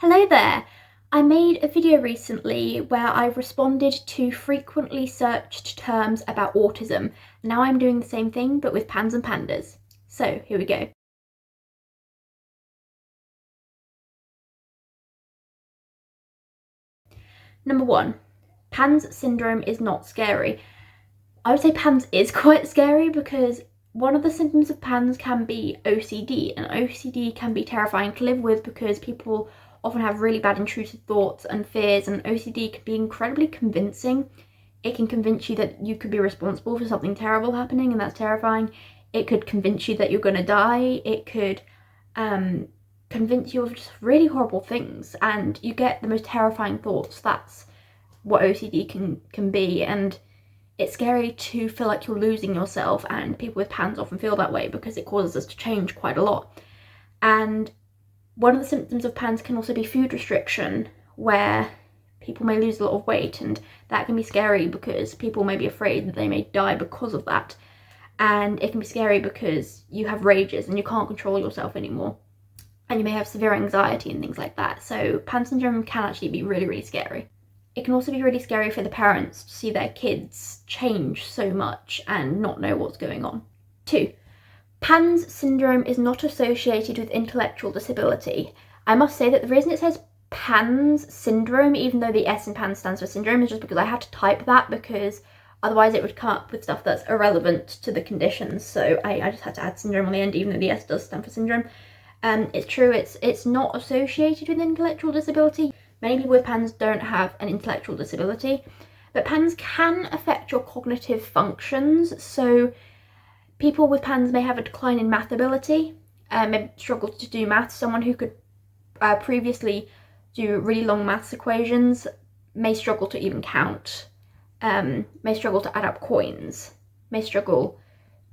Hello there! I made a video recently where I responded to frequently searched terms about autism. Now I'm doing the same thing but with PANS and PANDAS. So here we go. Number 1. PANS syndrome is not scary. I would say PANS is quite scary because one of the symptoms of PANS can be OCD, and OCD can be terrifying to live with because people often have really bad intrusive thoughts and fears, and OCD can be incredibly convincing. It can convince you that you could be responsible for something terrible happening, and that's terrifying. It could convince you that you're going to die. It could convince you of just really horrible things, and you get the most terrifying thoughts. That's what OCD can be, and it's scary to feel like you're losing yourself, and people with PANS often feel that way because it causes us to change quite a lot. And one of the symptoms of PANS can also be food restriction, where people may lose a lot of weight, and that can be scary because people may be afraid that they may die because of that. And it can be scary because you have rages and you can't control yourself anymore, and you may have severe anxiety and things like that. So PANS syndrome can actually be really, really scary. It can also be really scary for the parents to see their kids change so much and not know what's going on. 2. PANS syndrome is not associated with intellectual disability. I must say that the reason it says PANS syndrome, even though the S in PANS stands for syndrome, is just because I had to type that, because otherwise it would come up with stuff that's irrelevant to the conditions. So I just had to add syndrome on the end, even though the S does stand for syndrome. It's true, it's not associated with intellectual disability. Many people with PANS don't have an intellectual disability, but PANS can affect your cognitive functions. So people with PANS may have a decline in math ability, may struggle to do maths. Someone who could previously do really long maths equations may struggle to even count, may struggle to add up coins, may struggle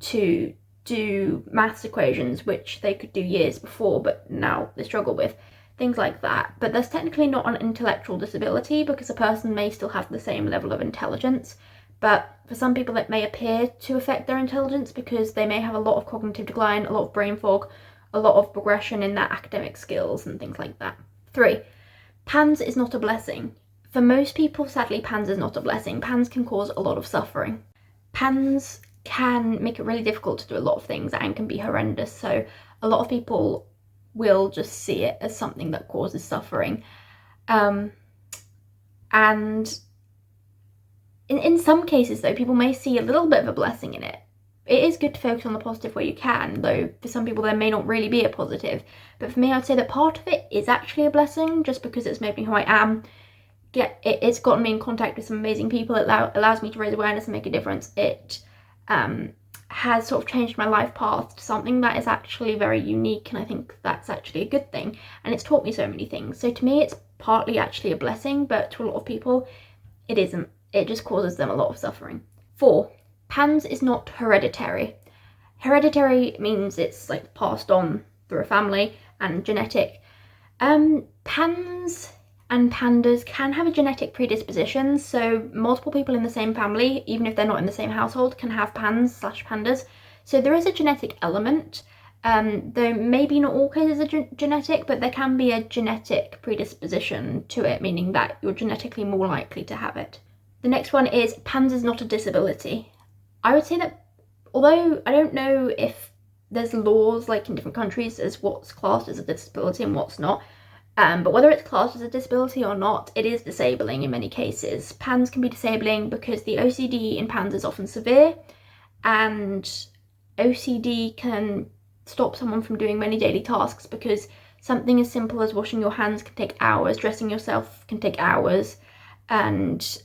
to do maths equations which they could do years before but now they struggle with. Things like that. But there's technically not an intellectual disability because a person may still have the same level of intelligence, but for some people it may appear to affect their intelligence because they may have a lot of cognitive decline, a lot of brain fog, a lot of progression in their academic skills and things like that. 3. PANS is not a blessing. For most people, sadly, PANS is not a blessing. PANS can cause a lot of suffering. PANS can make it really difficult to do a lot of things and can be horrendous, so a lot of people will just see it as something that causes suffering. And in some cases though, people may see a little bit of a blessing in it. It is good to focus on the positive where you can, though for some people there may not really be a positive. But for me, I'd say that part of it is actually a blessing, just because it's made me who I am. It's gotten me in contact with some amazing people. It allows me to raise awareness and make a difference. It has sort of changed my life path to something that is actually very unique, and I think that's actually a good thing, and it's taught me so many things. So to me it's partly actually a blessing, but to a lot of people it isn't. It just causes them a lot of suffering. 4. PANS is not hereditary. Hereditary means it's like passed on through a family and genetic. PANS and PANDAS can have a genetic predisposition, so multiple people in the same family, even if they're not in the same household, can have PANS/PANDAS. So there is a genetic element, though maybe not all cases are genetic, but there can be a genetic predisposition to it, meaning that you're genetically more likely to have it. The next one is PANS is not a disability. I would say that, although I don't know if there's laws like in different countries as what's classed as a disability and what's not, but whether it's classed as a disability or not, it is disabling in many cases. PANS can be disabling because the OCD in PANS is often severe, and OCD can stop someone from doing many daily tasks because something as simple as washing your hands can take hours, dressing yourself can take hours, and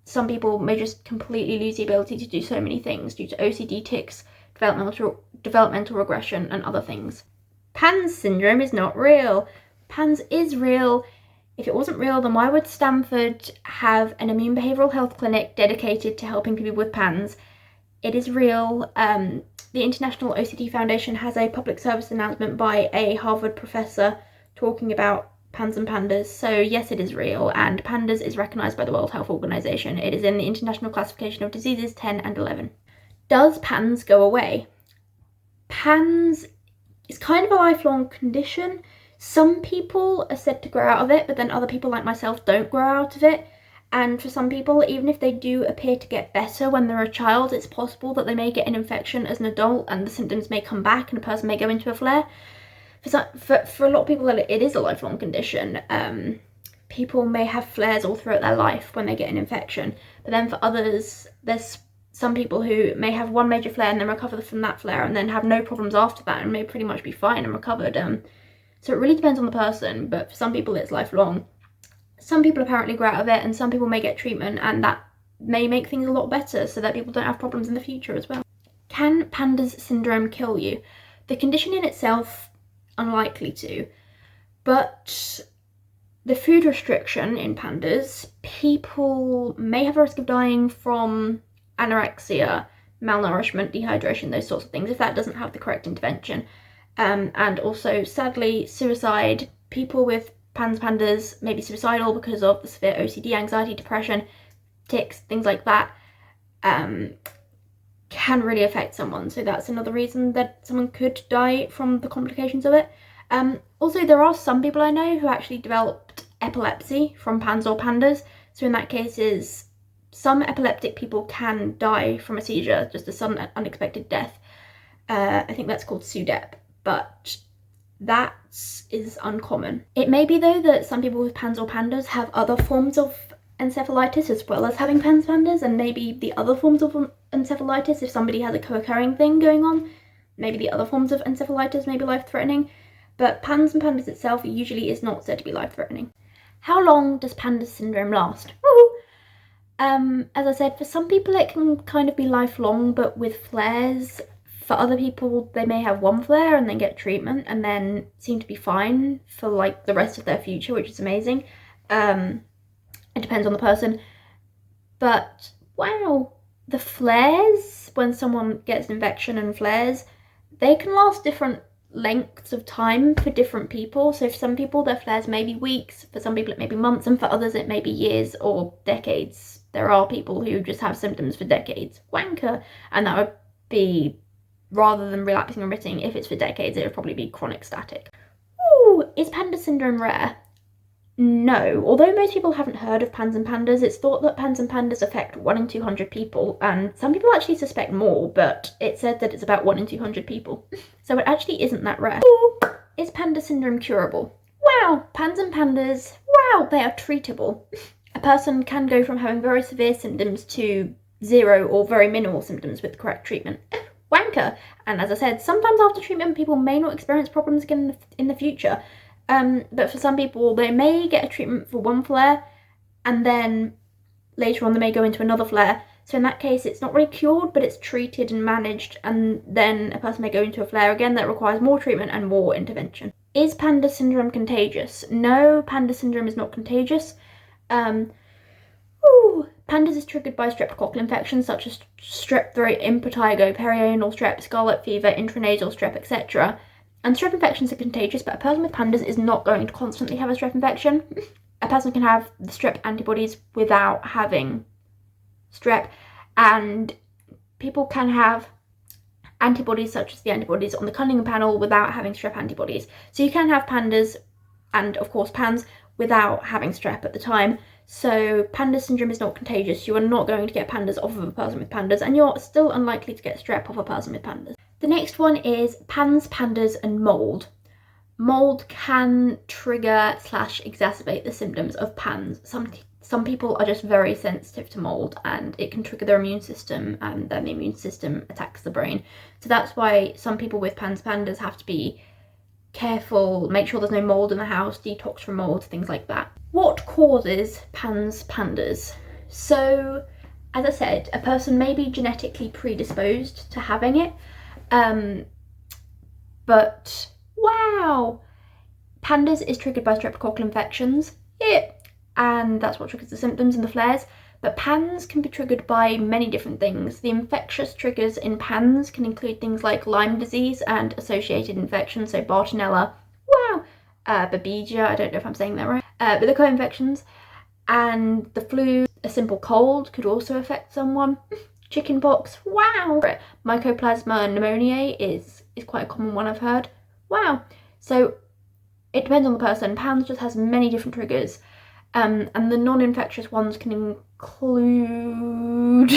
some people may just completely lose the ability to do so many things due to OCD, tics, developmental regression, and other things. PANS syndrome is not real. PANS is real. If it wasn't real, then why would Stanford have an immune behavioural health clinic dedicated to helping people with PANS? It is real. The International OCD Foundation has a public service announcement by a Harvard professor talking about PANS and PANDAS. So yes, it is real, and PANDAS is recognised by the World Health Organization. It is in the International Classification of Diseases 10 and 11. Does PANS go away? PANS is kind of a lifelong condition, Some people are said to grow out of it, but then other people like myself don't grow out of it. And for some people, even if they do appear to get better when they're a child, it's possible that they may get an infection as an adult and the symptoms may come back and a person may go into a flare. For a lot of people, it is a lifelong condition. People may have flares all throughout their life when they get an infection. But then for others, there's some people who may have one major flare and then recover from that flare and then have no problems after that and may pretty much be fine and recovered. So it really depends on the person, but for some people it's lifelong. Some people apparently grow out of it, and some people may get treatment, and that may make things a lot better so that people don't have problems in the future as well. Can PANDAS syndrome kill you? The condition in itself, unlikely to, but the food restriction in PANDAS, people may have a risk of dying from anorexia, malnourishment, dehydration, those sorts of things, if that doesn't have the correct intervention. And also, sadly, suicide. People with PANDAS may be suicidal because of the severe OCD, anxiety, depression, tics, things like that, can really affect someone. So that's another reason that someone could die from the complications of it. Also, there are some people I know who actually developed epilepsy from PANS or PANDAS. So in that case, some epileptic people can die from a seizure, just a sudden unexpected death. I think that's called SUDEP, but that is uncommon. It may be though that some people with PANS or PANDAS have other forms of encephalitis as well as having PANS/PANDAS, and maybe the other forms of encephalitis, if somebody has a co-occurring thing going on, maybe the other forms of encephalitis may be life-threatening, but PANS and PANDAS itself usually is not said to be life-threatening. How long does PANDAS syndrome last? As I said, for some people it can kind of be lifelong, but with flares. For other people, they may have one flare and then get treatment and then seem to be fine for like the rest of their future, which is amazing. It depends on the person. But wow, the flares, when someone gets an infection and flares, they can last different lengths of time for different people. So for some people, their flares may be weeks, for some people it may be months, and for others it may be years or decades. There are people who just have symptoms for decades. Wanker. And that would be, rather than relapsing and remitting, if it's for decades, it would probably be chronic static. Ooh, is PANDAS syndrome rare? No. Although most people haven't heard of PANS and PANDAS, it's thought that PANS and PANDAS affect 1 in 200 people, and some people actually suspect more, but it's said that it's about 1 in 200 people. So it actually isn't that rare. Ooh, is PANDAS syndrome curable? Wow, PANS and PANDAS, wow, they are treatable. A person can go from having very severe symptoms to 0 or very minimal symptoms with the correct treatment. Wanker. And as I said, sometimes after treatment people may not experience problems again in the future, but for some people they may get a treatment for one flare and then later on they may go into another flare. So in that case it's not really cured, but it's treated and managed, and then a person may go into a flare again that requires more treatment and more intervention. Is PANDAS syndrome contagious? No, PANDAS syndrome is not contagious. PANDAS is triggered by streptococcal infections such as strep throat, impetigo, perinatal strep, scarlet fever, intranasal strep, etc. And strep infections are contagious, but a person with PANDAS is not going to constantly have a strep infection. A person can have the strep antibodies without having strep, and people can have antibodies such as the antibodies on the Cunningham panel without having strep antibodies. So you can have PANDAS and of course PANS without having strep at the time. So PANDAS syndrome is not contagious. You are not going to get PANDAS off of a person with PANDAS, and you're still unlikely to get strep off a person with PANDAS. The next one is PANS, PANDAS and mold. Mold can trigger / exacerbate the symptoms of PANS. Some people are just very sensitive to mold, and it can trigger their immune system, and then the immune system attacks the brain. So that's why some people with PANS, PANDAS have to be careful, make sure there's no mold in the house, detox from mold, things like that. What causes PANS, PANDAS? So, as I said, a person may be genetically predisposed to having it, but wow, PANDAS is triggered by streptococcal infections, and that's what triggers the symptoms and the flares. But PANS can be triggered by many different things. The infectious triggers in PANS can include things like Lyme disease and associated infections, so Bartonella, Babesia, I don't know if I'm saying that right, but the co-infections, and the flu. A simple cold could also affect someone. Chickenpox, wow. Mycoplasma pneumoniae is quite a common one I've heard. Wow. So it depends on the person. PANDAS just has many different triggers. And the non-infectious ones can include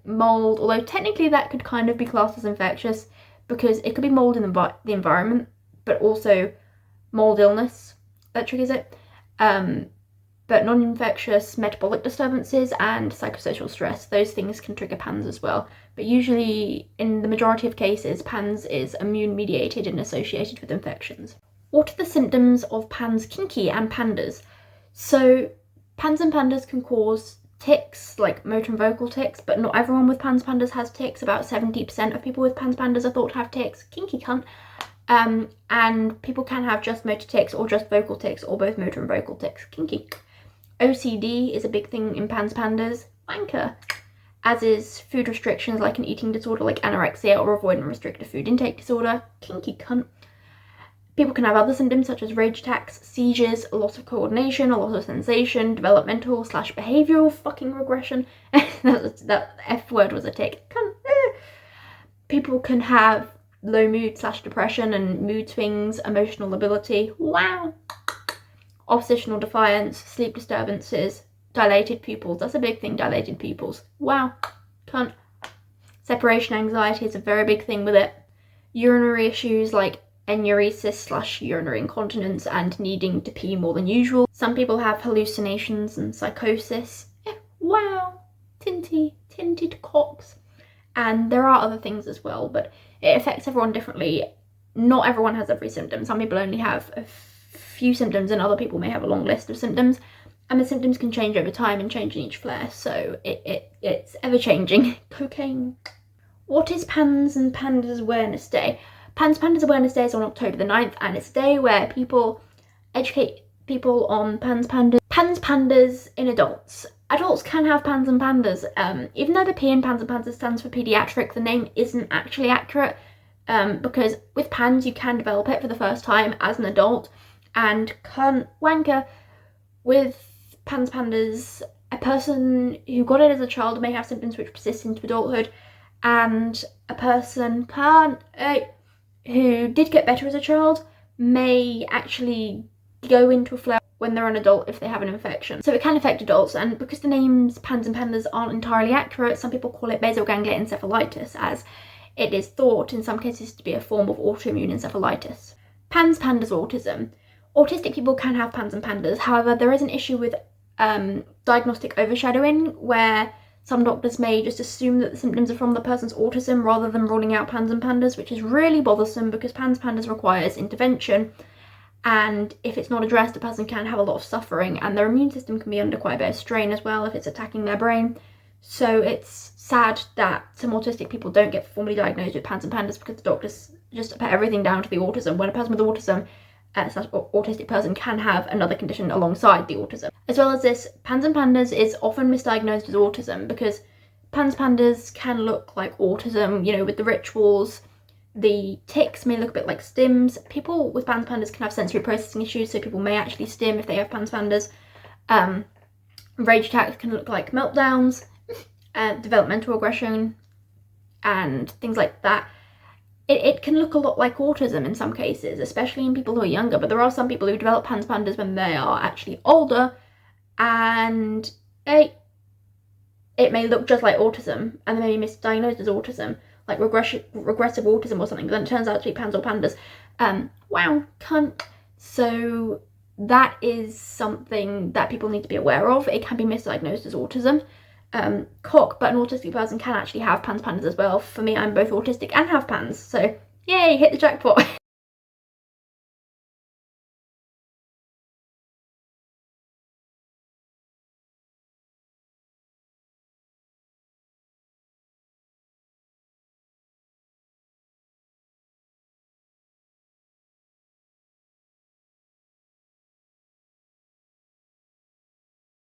mold, although technically that could kind of be classed as infectious because it could be mold in the environment, but also mold illness that triggers it. But non-infectious metabolic disturbances and psychosocial stress, those things can trigger PANDAS as well. But usually, in the majority of cases, PANDAS is immune-mediated and associated with infections. What are the symptoms of PANDAS kinky and PANDAS? So PANDAS and PANDAS can cause tics, like motor and vocal tics, but not everyone with PANDAS has tics. About 70% of people with PANDAS are thought to have tics. Kinky cunt. And people can have just motor tics or just vocal tics or both motor and vocal tics. Kinky. OCD is a big thing in PANDAS. Wanker. As is food restrictions like an eating disorder like anorexia or avoidant restrictive food intake disorder. Kinky cunt. People can have other symptoms such as rage attacks, seizures, a loss of coordination, a loss of sensation, developmental / behavioural fucking regression. that F word was a tic. People can have low mood / depression and mood swings, emotional lability. Wow. Oppositional defiance, sleep disturbances, dilated pupils. That's a big thing, dilated pupils. Wow. Cunt. Separation anxiety is a very big thing with it. Urinary issues like enuresis / urinary incontinence and needing to pee more than usual. Some people have hallucinations and psychosis. Wow. Tinted cocks. And there are other things as well, but it affects everyone differently. Not everyone has every symptom. Some people only have a few symptoms and other people may have a long list of symptoms. And the symptoms can change over time and change in each flare, so it's ever-changing. Cocaine. What is PANDAS and PANDAS Awareness Day? PANDAS Awareness Day is on October the 9th, and it's a day where people educate people on PANDAS in adults. Adults can have PANDAS and PANDAS. Even though the P in PANDAS and PANDAS stands for pediatric, the name isn't actually accurate because with PANDAS you can develop it for the first time as an adult, and wanker, with PANDAS, a person who got it as a child may have symptoms which persist into adulthood, and a person who did get better as a child may actually go into a flare when they're an adult if they have an infection. So it can affect adults, and because the names PANDAS and PANDAS aren't entirely accurate, some people call it basal ganglia encephalitis, as it is thought in some cases to be a form of autoimmune encephalitis. PANDAS autism. Autistic people can have PANDAS and PANDAS, however there is an issue with diagnostic overshadowing where some doctors may just assume that the symptoms are from the person's autism rather than ruling out PANDAS and PANDAS, which is really bothersome because PANDAS requires intervention, and if it's not addressed, a person can have a lot of suffering and their immune system can be under quite a bit of strain as well if it's attacking their brain. So it's sad that some autistic people don't get formally diagnosed with PANDAS and PANDAS because the doctors just put everything down to the autism, when a person with autism autistic person can have another condition alongside the autism. As well as this, PANDAS and PANDAS is often misdiagnosed as autism because PANDAS can look like autism, you know, with the rituals. The tics may look a bit like stims. People with PANDAS can have sensory processing issues, so people may actually stim if they have PANDAS. Rage attacks can look like meltdowns, developmental aggression, and things like that. It can look a lot like autism in some cases, especially in people who are younger, but there are some people who develop PANDAS when they are actually older, and it may look just like autism, and they may be misdiagnosed as autism, like regressive autism or something, but then it turns out to be PANDAS or PANDAS. Wow, cunt. So that is something that people need to be aware of. It can be misdiagnosed as autism. But an autistic person can actually have PANDAS as well. For me, I'm both autistic and have PANDAS, so yay, hit the jackpot.